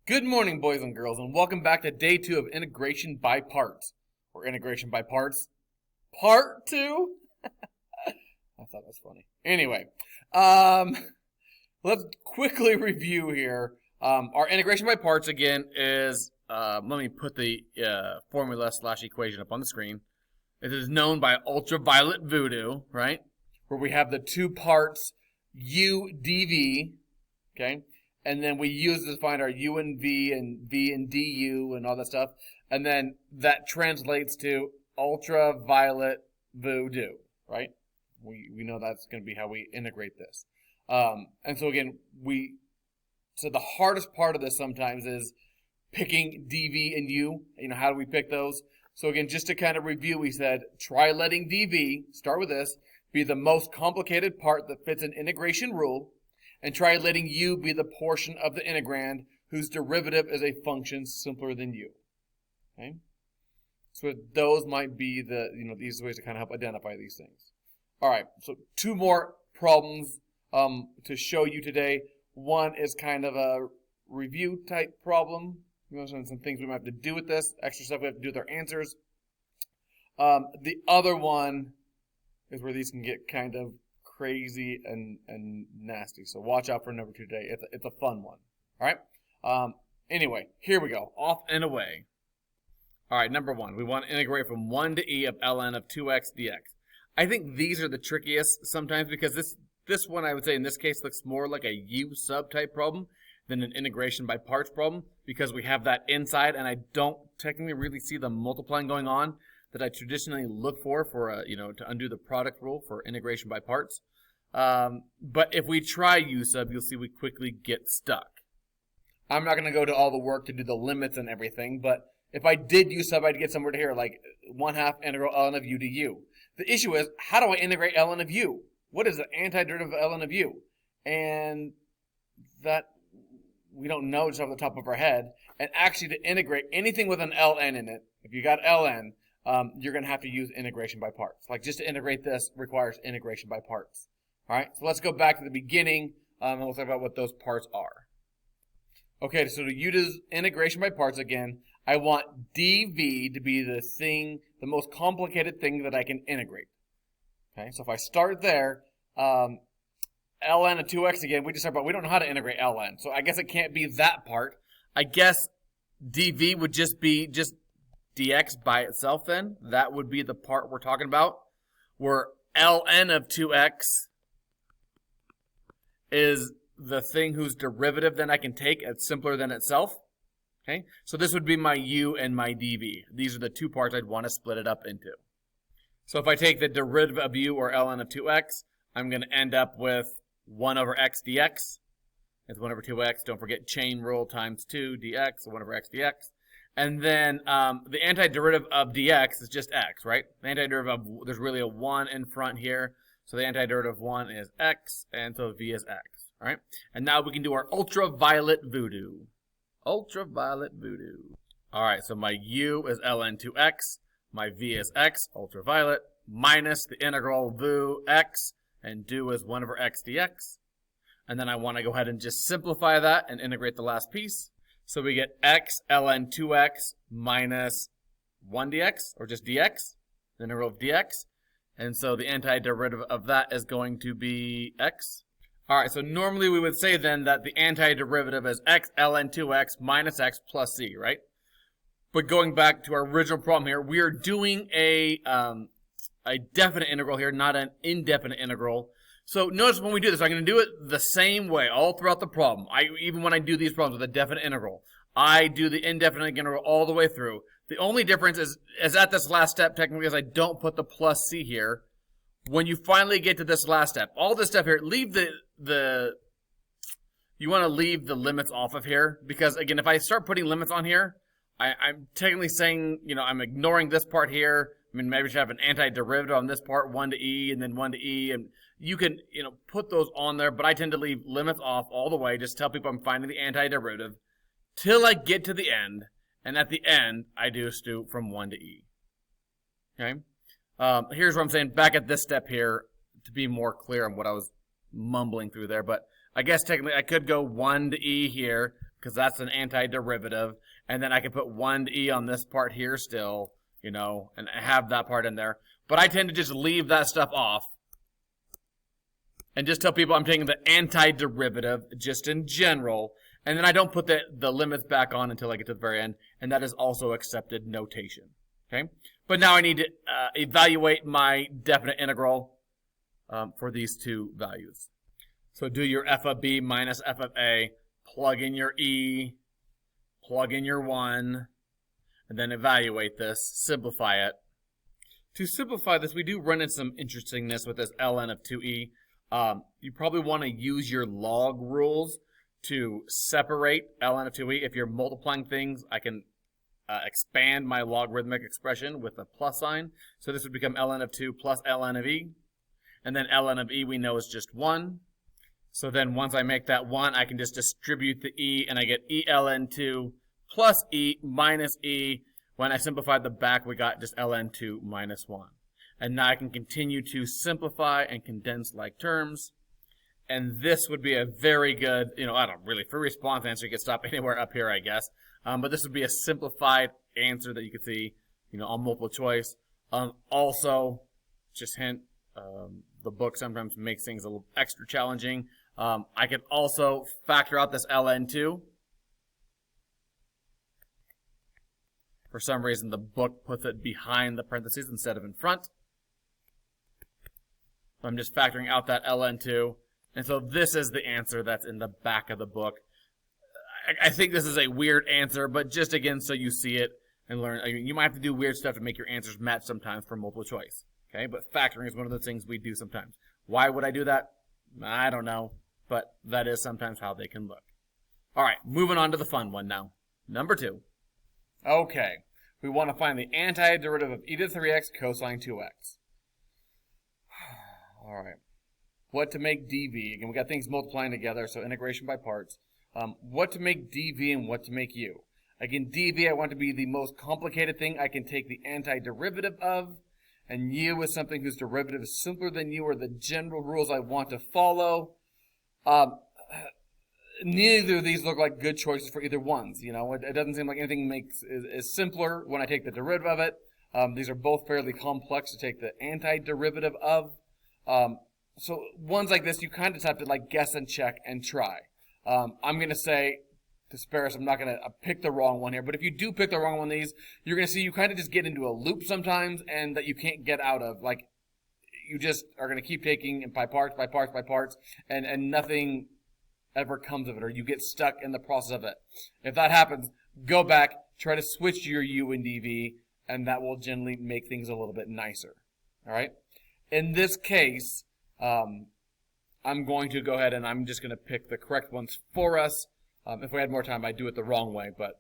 Good morning, boys and girls, and welcome back to day 2 of integration by parts, or integration by parts, part 2. I thought that was funny. Anyway, let's quickly review here. Our integration by parts again is, let me put the formula/equation up on the screen. It is known by ultraviolet voodoo, right? Where we have the two parts u dv, okay? And then we use this to find our u and v and du and all that stuff. And then that translates to ultraviolet voodoo, right? We know that's going to be how we integrate this. And so again, so the hardest part of this sometimes is picking dv and u. You know, how do we pick those? So again, just to kind of review, we said try letting dv, start with this, be the most complicated part that fits an integration rule, and try letting u be the portion of the integrand whose derivative is a function simpler than u. Okay? So those might be the, these ways to kind of help identify these things. All right, so two more problems to show you today. One is kind of a review type problem. Some things we might have to do with this, extra stuff we have to do with our answers. The other one is where these can get kind of crazy and nasty. So watch out for number 2 today. It's a fun one. All right. Anyway, here we go. Off and away. All right, number 1. We want to integrate from 1 to e of ln of 2x dx. I think these are the trickiest sometimes because this one, I would say in this case, looks more like a u sub type problem than an integration by parts problem because we have that inside and I don't technically really see the multiplying going on that I traditionally look for to undo the product rule for integration by parts. But if we try u sub, you'll see we quickly get stuck. I'm not going to go to all the work to do the limits and everything, but if I did u sub, I'd get somewhere to here, like 1/2 integral ln of u to u. The issue is, how do I integrate ln of u? What is the antiderivative of ln of u? And that we don't know just off the top of our head. And actually, to integrate anything with an ln in it, if you got ln, you're going to have to use integration by parts. Like just to integrate this requires integration by parts. All right, so let's go back to the beginning and we'll talk about what those parts are. Okay, so to use integration by parts again, I want dv to be the most complicated thing that I can integrate. Okay, so if I start there, ln of 2x again, we don't know how to integrate ln, so I guess it can't be that part. I guess dv would just be dx by itself then. That would be the part we're talking about, where ln of 2x is the thing whose derivative then I can take as simpler than itself. Okay, so this would be my u and my dv. These are the two parts I'd want to split it up into. So if I take the derivative of u, or ln of 2x, I'm going to end up with 1 over x dx. It's 1 over 2x. Don't forget chain rule times 2 dx, so 1 over x dx. And then the antiderivative of dx is just x, right? The antiderivative there's really a 1 in front here. So the antiderivative of 1 is x, and so v is x, all right? And now we can do our ultraviolet voodoo. Ultraviolet voodoo. All right, so my u is ln 2x. My v is x, ultraviolet, minus the integral vu x, and do is 1 over x dx. And then I want to go ahead and just simplify that and integrate the last piece. So we get x ln 2x minus 1 dx, or just dx, the integral of dx. And so the antiderivative of that is going to be x. All right, so normally we would say then that the antiderivative is x ln 2x minus x plus c, right? But going back to our original problem here, we are doing a definite integral here, not an indefinite integral. So notice when we do this, I'm going to do it the same way all throughout the problem. Even when I do these problems with a definite integral, I do the indefinite integral all the way through. The only difference is at this last step, technically, is I don't put the plus c here. When you finally get to this last step, all this stuff here, leave you want to leave the limits off of here, because again, if I start putting limits on here, I'm technically saying, I'm ignoring this part here. I mean, maybe I should have an antiderivative on this part, 1 to e, and then 1 to e, and you can, put those on there, but I tend to leave limits off all the way. Just tell people I'm finding the antiderivative till I get to the end, and at the end, I just do from 1 to e. Okay? Here's what I'm saying back at this step here to be more clear on what I was mumbling through there, but I guess technically I could go 1 to e here, because that's an antiderivative. And then I can put 1e on this part here still, you know, and have that part in there. But I tend to just leave that stuff off and just tell people I'm taking the antiderivative just in general. And then I don't put the limits back on until I get to the very end. And that is also accepted notation. Okay? But now I need to evaluate my definite integral for these two values. So do your f of b minus f of a, plug in your e, plug in your 1, and then evaluate this, simplify it. To simplify this, we do run into some interestingness with this ln of 2e. You probably want to use your log rules to separate ln of 2e. If you're multiplying things, I can expand my logarithmic expression with a plus sign. So this would become ln of 2 plus ln of e. And then ln of e we know is just 1. So then once I make that 1, I can just distribute the e, and I get e ln 2 plus e minus e. When I simplified the back, we got just ln 2 minus 1. And now I can continue to simplify and condense like terms. And this would be a very good, you know, I don't really, for response answer, you could stop anywhere up here, I guess. But this would be a simplified answer that you could see, you know, on multiple choice. Also, just hint, the book sometimes makes things a little extra challenging. I could also factor out this ln2. For some reason, the book puts it behind the parentheses instead of in front. So I'm just factoring out that ln2. And so this is the answer that's in the back of the book. I think this is a weird answer, but just again, so you see it and learn. I mean, you might have to do weird stuff to make your answers match sometimes for multiple choice. Okay, but factoring is one of the things we do sometimes. Why would I do that? I don't know, but that is sometimes how they can look. All right, moving on to the fun one now. Number 2. Okay, we want to find the antiderivative of e to the 3x cosine 2x. All right. What to make dv? Again, we got things multiplying together, so integration by parts. What to make dv and what to make u. Again, dv I want to be the most complicated thing I can take the antiderivative of, and u is something whose derivative is simpler than u, or the general rules I want to follow. Neither of these look like good choices for either ones. You know, it doesn't seem like anything is simpler when I take the derivative of it. These are both fairly complex to take the antiderivative of. So ones like this, you kind of just have to like guess and check and try. I'm going to say, to spare us, I'm not going to pick the wrong one here, but if you do pick the wrong one of these, you're going to see you kind of just get into a loop sometimes and that you can't get out of. Like, you just are going to keep taking by parts, and nothing ever comes of it, or you get stuck in the process of it. If that happens, go back, try to switch your u and dv, and that will generally make things a little bit nicer. All right? In this case, I'm going to go ahead and I'm just going to pick the correct ones for us. If we had more time, I'd do it the wrong way, but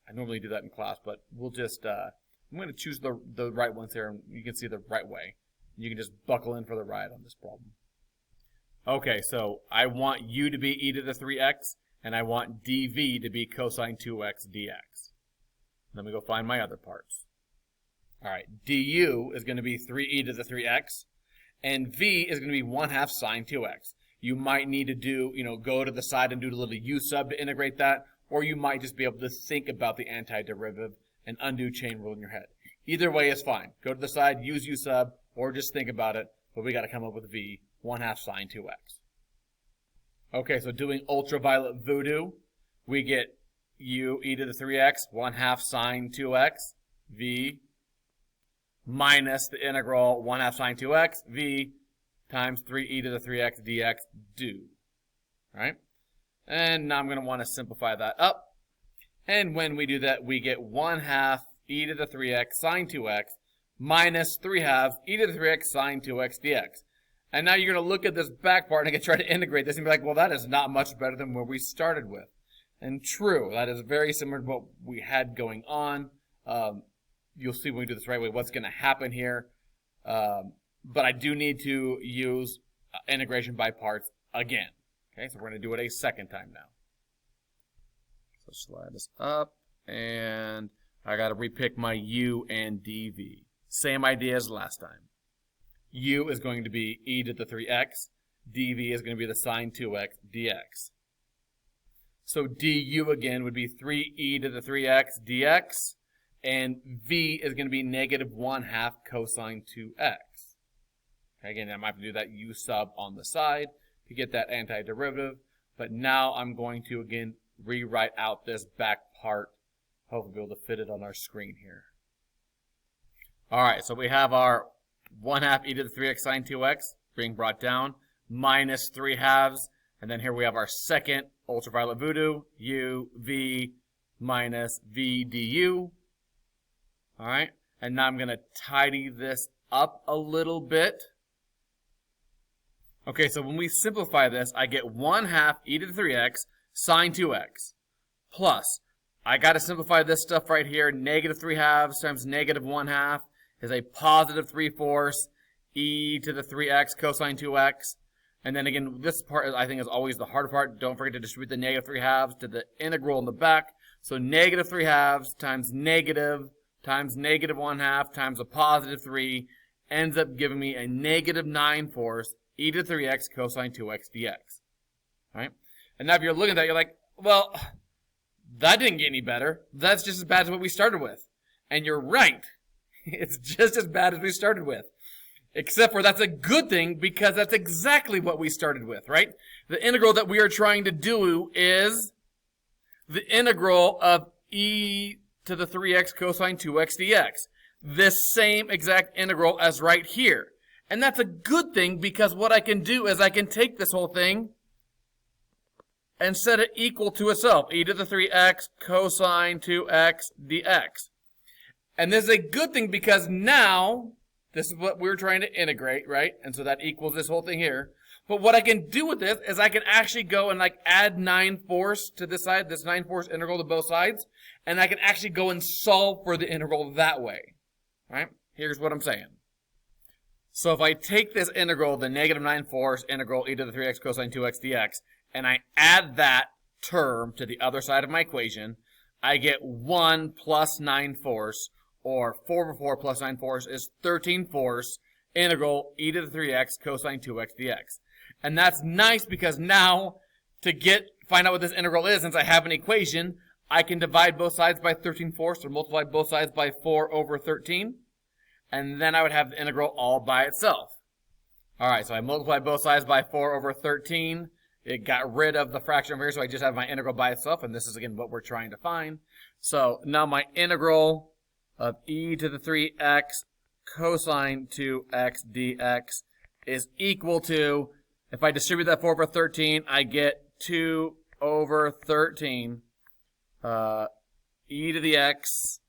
I normally do that in class. But we'll just, I'm going to choose the right ones here, and you can see the right way. You can just buckle in for the ride on this problem. Okay, so I want u to be e to the 3x, and I want dv to be cosine 2x dx. Let me go find my other parts. All right, du is going to be 3e to the 3x, and v is going to be 1/2 sine 2x. You might need to do, go to the side and do a little u sub to integrate that, or you might just be able to think about the antiderivative and undo chain rule in your head. Either way is fine. Go to the side, use u sub, or just think about it, but we got to come up with v, 1/2 sine 2x. Okay, so doing ultraviolet voodoo, we get u e to the 3x, 1/2 sine 2x, v, minus the integral 1/2 sine 2x, v, times 3e to the 3x dx do. All right? And now I'm going to want to simplify that up. And when we do that, we get 1/2 e to the 3x sine 2x minus 3/2 e to the 3x sine 2x dx. And now you're going to look at this back part and try to integrate this and be like, well, that is not much better than what we started with. And true, that is very similar to what we had going on. You'll see when we do this right way what's going to happen here. But I do need to use integration by parts again. Okay, so we're going to do it a second time now. So slide this up, and I got to repick my u and dv. Same idea as last time. U is going to be e to the 3x. dv is going to be the sine 2x dx. So du again would be 3e to the 3x dx, and v is going to be negative 1/2 cosine 2x. Okay, again, I might have to do that u sub on the side to get that antiderivative, but now I'm going to, again, rewrite out this back part. Hopefully we'll be able to fit it on our screen here. All right, so we have our 1/2 e to the 3x sine 2x being brought down, minus 3/2, and then here we have our second ultraviolet voodoo, u, v, minus v du. All right, and now I'm going to tidy this up a little bit. Okay, so when we simplify this, I get 1/2 e to the 3x sine 2x plus, I got to simplify this stuff right here, negative 3/2 times negative 1/2 is a positive 3/4 e to the 3x cosine 2x. And then again, this part I think is always the hard part. Don't forget to distribute the negative 3/2 to the integral in the back. So negative 3/2 times negative 1/2 times a positive 3 ends up giving me a negative 9/4 e to the 3x cosine 2x dx. All right? And now if you're looking at that, you're like, well, that didn't get any better. That's just as bad as what we started with. And you're right. It's just as bad as we started with. Except for that's a good thing because that's exactly what we started with, right? The integral that we are trying to do is the integral of e to the 3x cosine 2x dx. This same exact integral as right here. And that's a good thing because what I can do is I can take this whole thing and set it equal to itself, e to the 3x cosine 2x dx. And this is a good thing because now, this is what we're trying to integrate, right? And so that equals this whole thing here. But what I can do with this is I can actually go and like add 9/4 to this side, this 9/4 integral to both sides. And I can actually go and solve for the integral that way, right? Here's what I'm saying. So if I take this integral, the negative 9/4 integral e to the 3x cosine 2x dx, and I add that term to the other side of my equation, I get 1 plus 9/4, or 4/4 plus 9/4 is 13/4 integral e to the 3x cosine 2x dx. And that's nice because now to find out what this integral is, since I have an equation, I can divide both sides by 13/4 or multiply both sides by 4/13. And then I would have the integral all by itself. All right, so I multiply both sides by 4/13. It got rid of the fraction over here, so I just have my integral by itself. And this is, again, what we're trying to find. So now my integral of e to the 3x cosine 2x dx is equal to, if I distribute that 4/13, I get 2/13 e to the x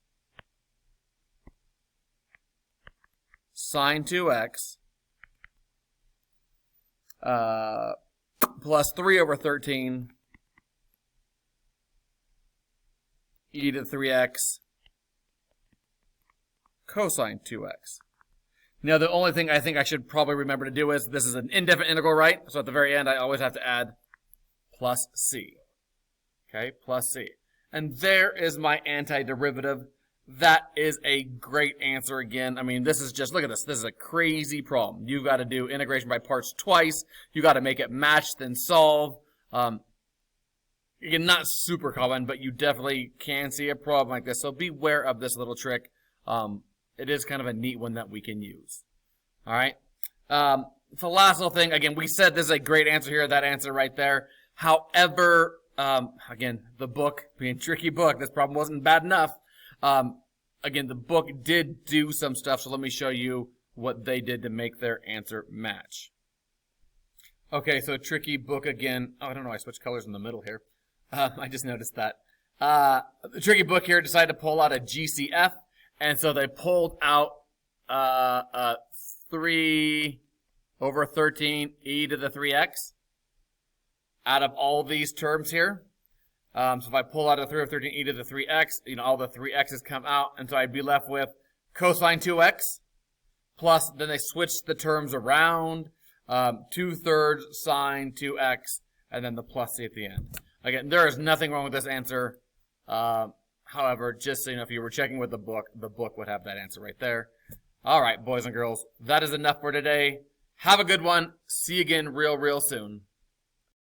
sine 2x plus 3/13 e to the 3x cosine 2x. Now, the only thing I think I should probably remember to do is, this is an indefinite integral, right? So at the very end, I always have to add plus c. Okay, plus c. And there is my antiderivative. That is a great answer again. I mean, this is just, look at this. This is a crazy problem. You've got to do integration by parts twice. You got to make it match, then solve. Again, not super common, but you definitely can see a problem like this. So beware of this little trick. It is kind of a neat one that we can use. All right. The last little thing, again, we said this is a great answer here, that answer right there. However, again, the book, being a tricky book, this problem wasn't bad enough. Again, the book did do some stuff, so let me show you what they did to make their answer match. Okay, so tricky book again. Oh, I don't know, I switched colors in the middle here. I just noticed that. The tricky book here decided to pull out a GCF, and so they pulled out 3/13 e to the 3x out of all these terms here. So if I pull out a 3/13 e to the 3x, all the 3x's come out, and so I'd be left with cosine 2x, plus, then they switched the terms around, 2/3 sine 2x, and then the plus c at the end. Again, there is nothing wrong with this answer. However, just so you know, if you were checking with the book would have that answer right there. All right, boys and girls, that is enough for today. Have a good one. See you again real soon.